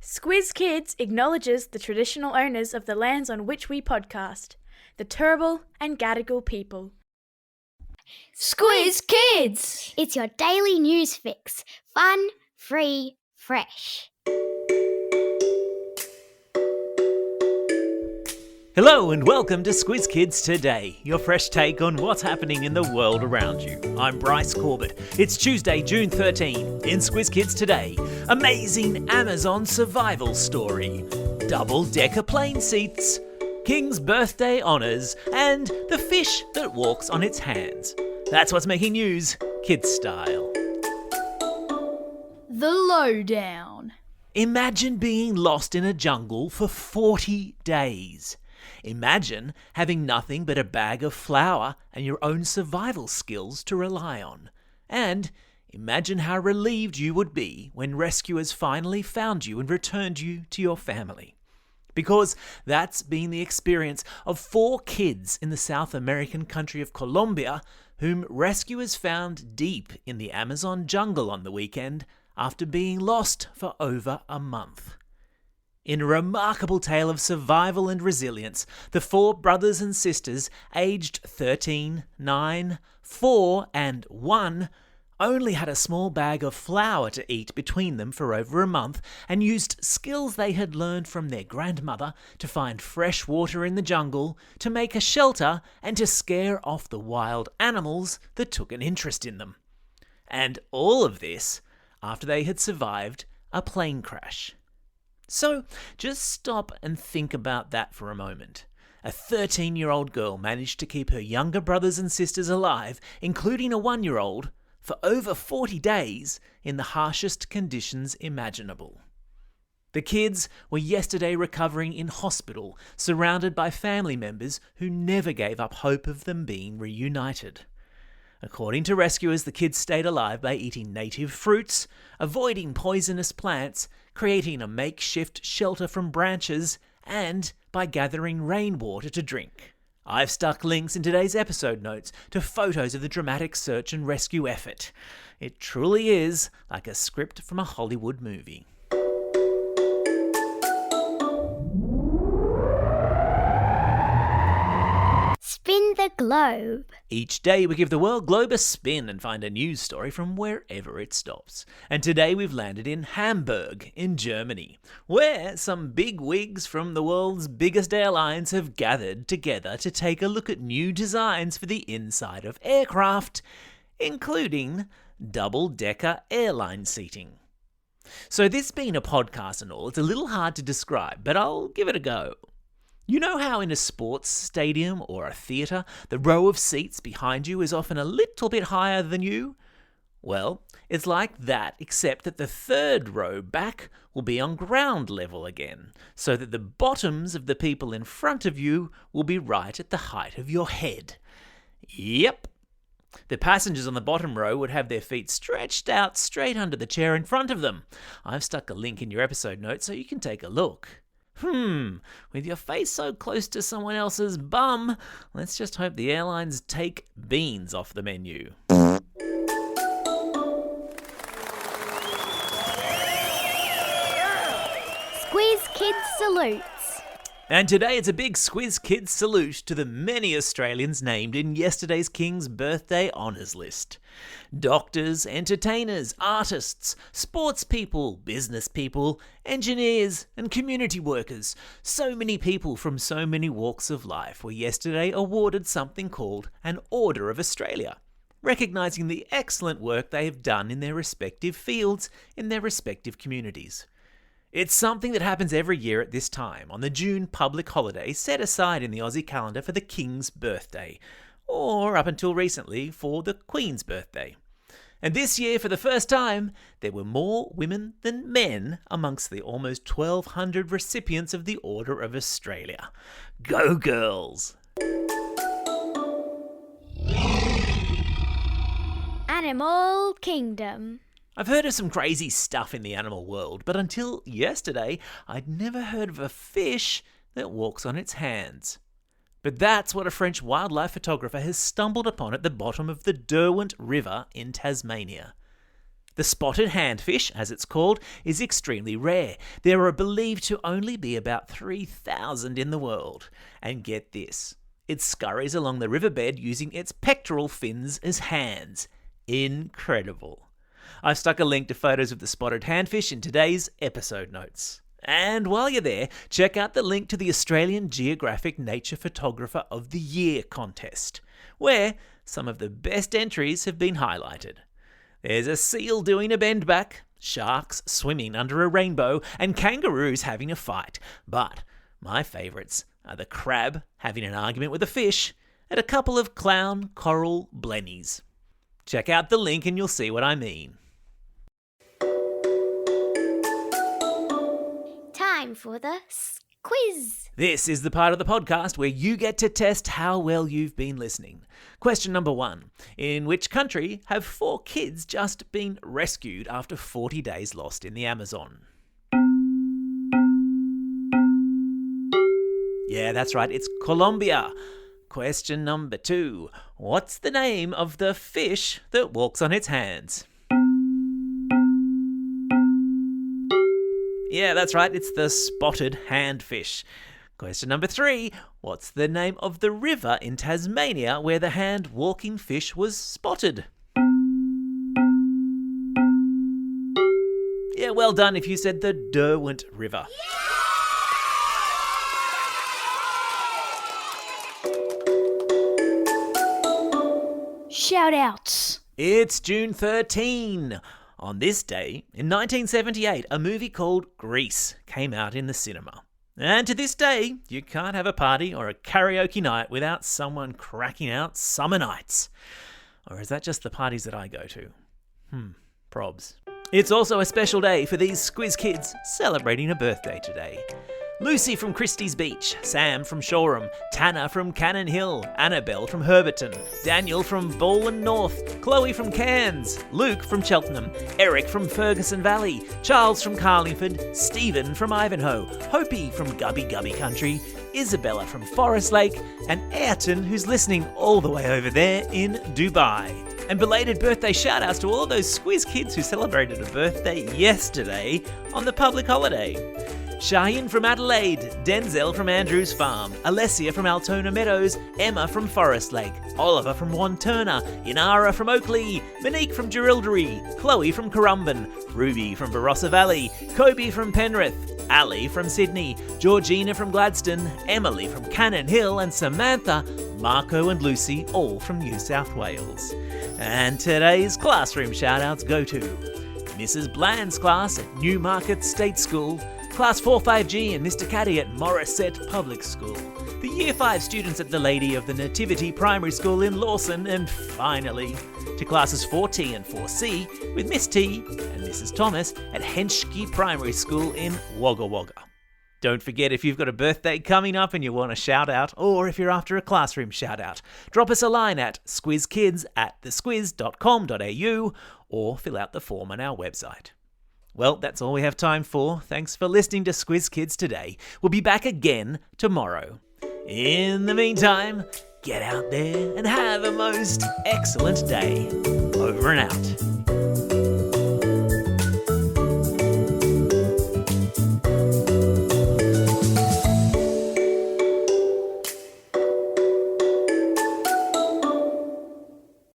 Squiz Kids acknowledges the traditional owners of the lands on which we podcast, the Turrbal and Gadigal people. Squiz Kids! It's your daily news fix. Fun, free, fresh. Hello and welcome to Squiz Kids Today, your fresh take on what's happening in the world around you. I'm Bryce Corbett. It's Tuesday, June 13. In Squiz Kids Today, amazing Amazon survival story, double-decker plane seats, King's birthday honours, and the fish that walks on its hands. That's what's making news, kids style. The lowdown. Imagine being lost in a jungle for 40 days. Imagine having nothing but a bag of flour and your own survival skills to rely on. And imagine how relieved you would be when rescuers finally found you and returned you to your family. Because that's been the experience of 4 kids in the South American country of Colombia whom rescuers found deep in the Amazon jungle on the weekend after being lost for over a month. In a remarkable tale of survival and resilience, the 4 brothers and sisters, aged 13, 9, 4 and 1, only had a small bag of flour to eat between them for over a month and used skills they had learned from their grandmother to find fresh water in the jungle, to make a shelter and to scare off the wild animals that took an interest in them. And all of this after they had survived a plane crash. So just stop and think about that for a moment. A 13-year-old girl managed to keep her younger brothers and sisters alive, including a 1-year-old, for over 40 days in the harshest conditions imaginable. The kids were yesterday recovering in hospital, surrounded by family members who never gave up hope of them being reunited. According to rescuers, the kids stayed alive by eating native fruits, avoiding poisonous plants, creating a makeshift shelter from branches, and by gathering rainwater to drink. I've stuck links in today's episode notes to photos of the dramatic search and rescue effort. It truly is like a script from a Hollywood movie. Spin the globe. Each day we give the world globe a spin and find a news story from wherever it stops. And today we've landed in Hamburg, in Germany, where some big wigs from the world's biggest airlines have gathered together to take a look at new designs for the inside of aircraft, including double-decker airline seating. So this being a podcast and all, it's a little hard to describe, but I'll give it a go. You know how in a sports stadium or a theatre, the row of seats behind you is often a little bit higher than you? Well, it's like that, except that the third row back will be on ground level again, so that the bottoms of the people in front of you will be right at the height of your head. Yep. The passengers on the bottom row would have their feet stretched out straight under the chair in front of them. I've stuck a link in your episode notes so you can take a look. With your face so close to someone else's bum, let's just hope the airlines take beans off the menu. Squiz Kids salutes. And today it's a big Squiz Kids salute to the many Australians named in yesterday's King's birthday honours list. Doctors, entertainers, artists, sports people, business people, engineers and community workers. So many people from so many walks of life were yesterday awarded something called an Order of Australia, recognising the excellent work they have done in their respective fields in their respective communities. It's something that happens every year at this time, on the June public holiday set aside in the Aussie calendar for the King's birthday, or up until recently for the Queen's birthday. And this year, for the first time, there were more women than men amongst the almost 1,200 recipients of the Order of Australia. Go girls! Animal Kingdom. I've heard of some crazy stuff in the animal world, but until yesterday, I'd never heard of a fish that walks on its hands. But that's what a French wildlife photographer has stumbled upon at the bottom of the Derwent River in Tasmania. The spotted handfish, as it's called, is extremely rare. There are believed to only be about 3,000 in the world. And get this, it scurries along the riverbed using its pectoral fins as hands. Incredible. I've stuck a link to photos of the spotted handfish in today's episode notes. And while you're there, check out the link to the Australian Geographic Nature Photographer of the Year contest, where some of the best entries have been highlighted. There's a seal doing a bend back, sharks swimming under a rainbow, and kangaroos having a fight. But my favourites are the crab having an argument with a fish, and a couple of clown coral blennies. Check out the link and you'll see what I mean. Time for the quiz. This is the part of the podcast where you get to test how well you've been listening. Question number 1. In which country have 4 kids just been rescued after 40 days lost in the Amazon? Yeah, that's right, it's Colombia. Question number 2. What's the name of the fish that walks on its hands? Yeah, that's right, it's the spotted handfish. Question number 3. What's the name of the river in Tasmania where the hand-walking fish was spotted? Yeah, well done if you said the Derwent River. Shout-outs. It's June 13. On this day, in 1978, a movie called Grease came out in the cinema. And to this day, you can't have a party or a karaoke night without someone cracking out Summer Nights. Or is that just the parties that I go to? Probs. It's also a special day for these Squiz Kids celebrating a birthday today. Lucy from Christie's Beach, Sam from Shoreham, Tanner from Cannon Hill, Annabelle from Herberton, Daniel from Baldwin North, Chloe from Cairns, Luke from Cheltenham, Eric from Ferguson Valley, Charles from Carlingford, Stephen from Ivanhoe, Hopi from Gubby Gubby Country, Isabella from Forest Lake, and Ayrton, who's listening all the way over there in Dubai. And belated birthday shout-outs to all those Squiz Kids who celebrated a birthday yesterday on the public holiday. Shaheen from Adelaide, Denzel from Andrews Farm, Alessia from Altona Meadows, Emma from Forest Lake, Oliver from Wanturna, Inara from Oakley, Monique from Jerilderie, Chloe from Currumbin, Ruby from Barossa Valley, Kobe from Penrith, Ali from Sydney, Georgina from Gladstone, Emily from Cannon Hill, and Samantha, Marco and Lucy, all from New South Wales. And today's classroom shout-outs go to Mrs. Bland's class at Newmarket State School, Class 45G and Mr. Caddy at Morisset Public School, the Year 5 students at the Lady of the Nativity Primary School in Lawson, and finally, to Classes 4T and 4C with Miss T and Mrs. Thomas at Henschke Primary School in Wagga Wagga. Don't forget, if you've got a birthday coming up and you want a shout out, or if you're after a classroom shout out, drop us a line at squizkids@thesquiz.com.au or fill out the form on our website. Well, that's all we have time for. Thanks for listening to Squiz Kids today. We'll be back again tomorrow. In the meantime, get out there and have a most excellent day. Over and out.